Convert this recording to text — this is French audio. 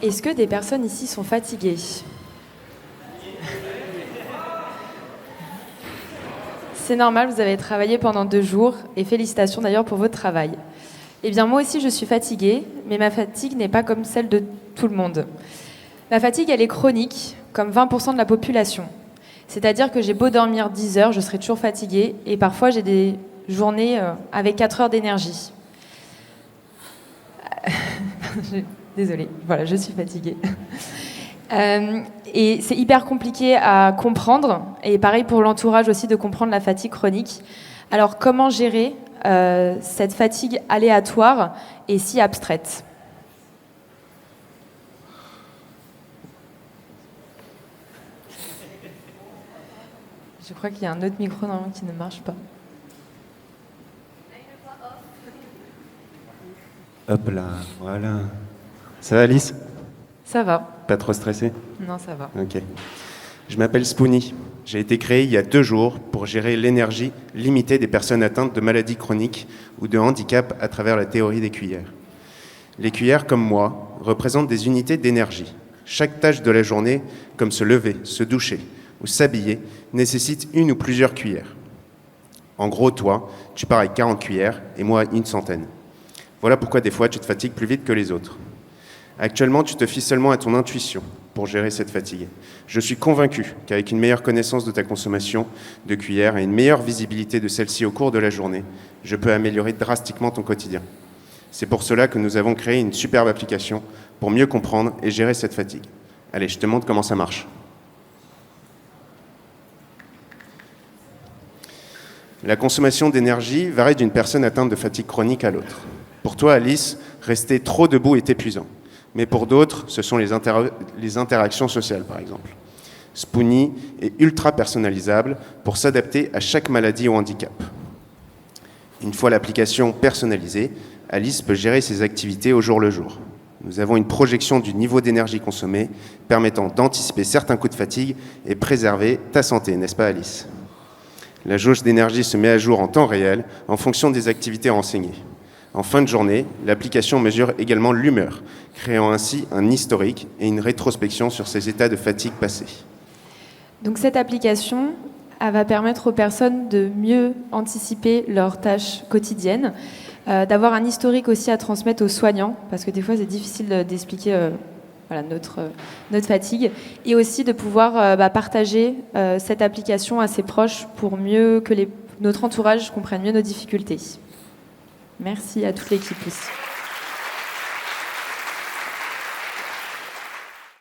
Est-ce que des personnes ici sont fatiguées? C'est normal, vous avez travaillé pendant 2 jours, et félicitations d'ailleurs pour votre travail. Eh bien, moi aussi, je suis fatiguée, mais ma fatigue n'est pas comme celle de tout le monde. Ma fatigue, elle est chronique, comme 20% de la population. C'est-à-dire que j'ai beau dormir 10 heures, je serai toujours fatiguée, et parfois j'ai des journées avec 4 heures d'énergie. Désolée, voilà, je suis fatiguée. Et c'est hyper compliqué à comprendre, et pareil pour l'entourage aussi, de comprendre la fatigue chronique. Alors, comment gérer cette fatigue aléatoire et si abstraite? Je crois qu'il y a un autre micro normalement qui ne marche pas. Hop là, voilà. Ça va, Alice? Ça va. Pas trop stressé? Non, ça va. Ok. Je m'appelle Spoonie. J'ai été créé il y a 2 jours pour gérer l'énergie limitée des personnes atteintes de maladies chroniques ou de handicap à travers la théorie des cuillères. Les cuillères, comme moi, représentent des unités d'énergie. Chaque tâche de la journée, comme se lever, se doucher ou s'habiller, nécessite 1 ou plusieurs cuillères. En gros, toi, tu pars avec 40 cuillères et moi 100. Voilà pourquoi des fois tu te fatigues plus vite que les autres. Actuellement, tu te fies seulement à ton intuition pour gérer cette fatigue. Je suis convaincu qu'avec une meilleure connaissance de ta consommation de cuillères et une meilleure visibilité de celle-ci au cours de la journée, je peux améliorer drastiquement ton quotidien. C'est pour cela que nous avons créé une superbe application pour mieux comprendre et gérer cette fatigue. Allez, je te montre comment ça marche. La consommation d'énergie varie d'une personne atteinte de fatigue chronique à l'autre. Pour toi, Alice, rester trop debout est épuisant. Mais pour d'autres, ce sont les interactions sociales, par exemple. Spoonie est ultra personnalisable pour s'adapter à chaque maladie ou handicap. Une fois l'application personnalisée, Alice peut gérer ses activités au jour le jour. Nous avons une projection du niveau d'énergie consommé permettant d'anticiper certains coups de fatigue et préserver ta santé, n'est-ce pas, Alice? La jauge d'énergie se met à jour en temps réel en fonction des activités renseignées. En fin de journée, l'application mesure également l'humeur, créant ainsi un historique et une rétrospection sur ses états de fatigue passés. Donc cette application, elle va permettre aux personnes de mieux anticiper leurs tâches quotidiennes, d'avoir un historique aussi à transmettre aux soignants, parce que des fois c'est difficile d'expliquer notre fatigue, et aussi de pouvoir partager cette application à ses proches pour mieux que notre entourage comprenne mieux nos difficultés. Merci à toute l'équipe aussi.